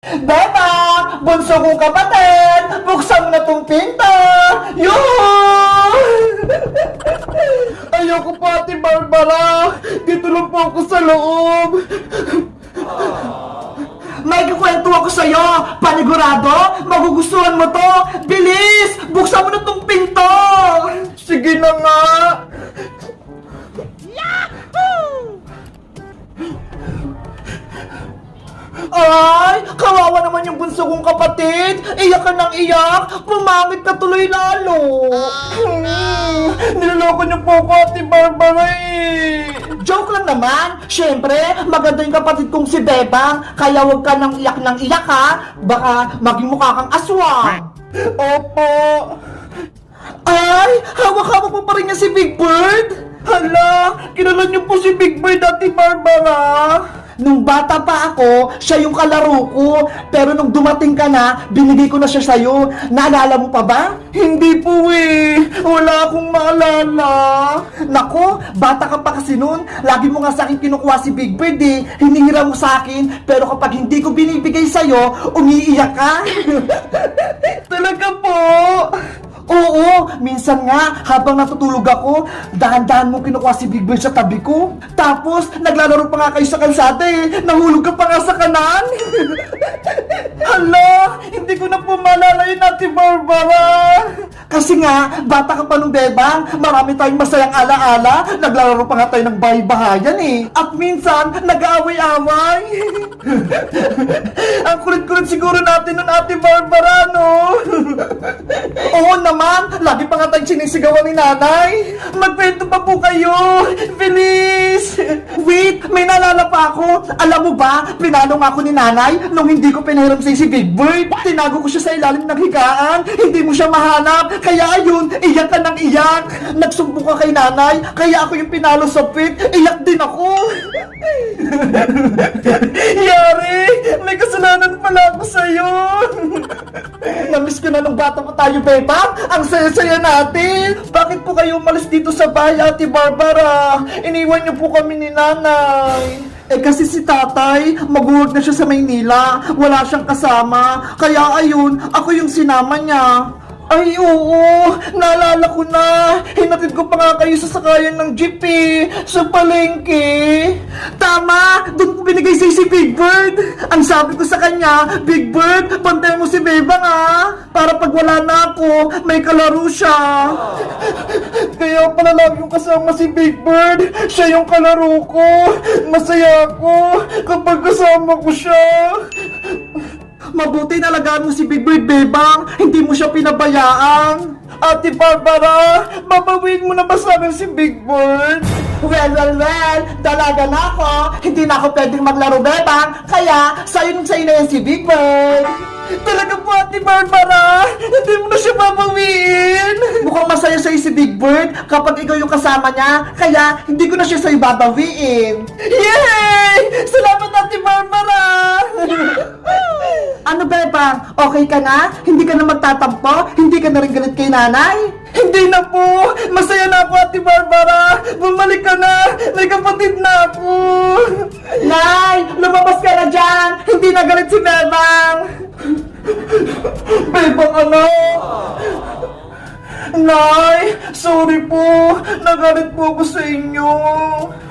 Beba! Bunso kong kapatid! Buksan mo na tong pinto! Yoo! Ayoko po, Ate Barbara! Dito lang po ako sa loob! May kukwento ako sa'yo! Panigurado! Magugustuhan mo to! Bilis! Buksan mo na tong pinto! Sige na nga! Ay! Kawawa naman yung bunso kong kapatid! Iyak ka ng iyak! Pumangit ka tuloy lalo! Niloloko niyo po ako, Ate Barbara eh! Joke lang naman! Siyempre, maganda yung kapatid kong si Bebang, kaya huwag ka nang iyak ng iyak ha! Baka maging mukha kang aswang! Opo! Ay! Hawak-hawak mo pa rin niya si Big Bird! Hala! Kilala niyo po si Big Bird, Ate Barbara! Nung bata pa ako, siya yung kalaro ko. Pero nung dumating ka na, binigay ko na siya sa'yo. Naalala mo pa ba? Hindi po eh. Wala akong maalala. Nako, bata ka pa kasi nun. Lagi mo nga sa akin kinukuha si Big Bird eh. Hinihira mo sa akin. Pero kapag hindi ko binibigay sa'yo, umiiyak ka. Talaga po. Oo, minsan nga, habang natutulog ako, dahan-dahan mo kinukuha si Big Bird sa tabi ko. Tapos, naglalaro pa nga kayo sa kalsada eh. Nahulog ka pa nga sa kanan. Hala, hindi ko na po maalala yun, Ate Barbara. Kasi nga, bata ka pa nung Bebang, marami tayong masayang ala-ala. Naglalaro pa nga tayo ng bahay-bahayan eh. At minsan, nag-aaway-away. Ang kulit-kulit siguro natin nun, Ate Barbara, no? Oo naman, lagi pa nga tayong sinisigawan ni nanay. Magkwento pa po kayo. Bilis! Wait, may naalala pa ako. Alam mo ba, pinalo nga ako ni nanay nung hindi ko pinahiram sa'yo si Big Bird. Tinago ko siya sa ilalim ng higaan. Hindi mo siya mahanap. Kaya ayun, iyak ka ng iyak. Nagsumbo ka kay nanay, kaya ako yung pinalo sa pit. Iyak din ako. Yari, may kasalanan pala ako sa'yo. Namiss ko na nung bata pa tayo, Bebang. Ang saya-saya natin. Bakit po kayo umalis dito sa bahay, Ate Barbara? Iniwan niyo po kami ni nanay. Eh kasi si tatay, mag-work na siya sa Maynila. Wala siyang kasama. Kaya ayun, ako yung sinama niya. Ay, oo! Naalala ko na! Hinatid ko pa nga kayo sa sakayan ng jeep eh! Sa palengke! Tama! Doon ko binigay sa'yo si Big Bird! Ang sabi ko sa kanya, Big Bird, bantayan mo si Bebang ah! Para pag wala na ako, may kalaro siya! Kaya pala lagi yung kasama si Big Bird! Siya yung kalaro ko! Masaya ako kapag kasama ko siya! Mabuti nalagaan mo si Big Bird, Bebang. Hindi mo siya pinabayaan. Ate Barbara, babawiin mo na ba sa akin si Big Bird? Well, dalaga na ako. Hindi na ako pwedeng maglaro, Bebang. Kaya, sa'yo na yan si Big Bird. Talaga po, Ate Barbara. Hindi mo na siya babawiin. Mukhang masaya sa'yo si Big Bird kapag ikaw yung kasama niya. Kaya, hindi ko na siya sa'yo babawiin. Yay! Salamat, Ate Barbara! Ano, Bebang? Okay ka na? Hindi ka na magtatampo? Hindi ka na rin galit kay nanay? Hindi na po! Masaya na ako, Ate Barbara! Bumalik ka na! May kapatid na ako! Nay! Lumabas ka na dyan! Hindi na galit si Bebang! Bebang, anak! Nay! Sorry po! Nagalit po ako sa inyo!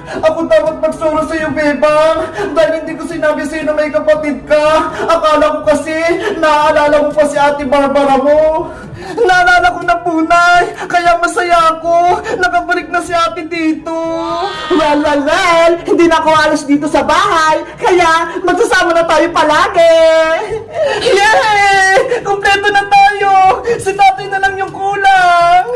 Ako dapat magsuro sa iyo, Bebang! Dahil hindi ko sinabi sa'yo na may kapatid ka! Akala ko kasi, naaalala mo pa si Ate Barbara mo! Naalala ko na po, Nay! Kaya masaya ako! Nakabalik na si Ate dito! Well! Hindi na ako alis dito sa bahay! Kaya, magsasama na tayo palagi! Yay! Kompleto na tayo! Si tatay na lang yung kulang!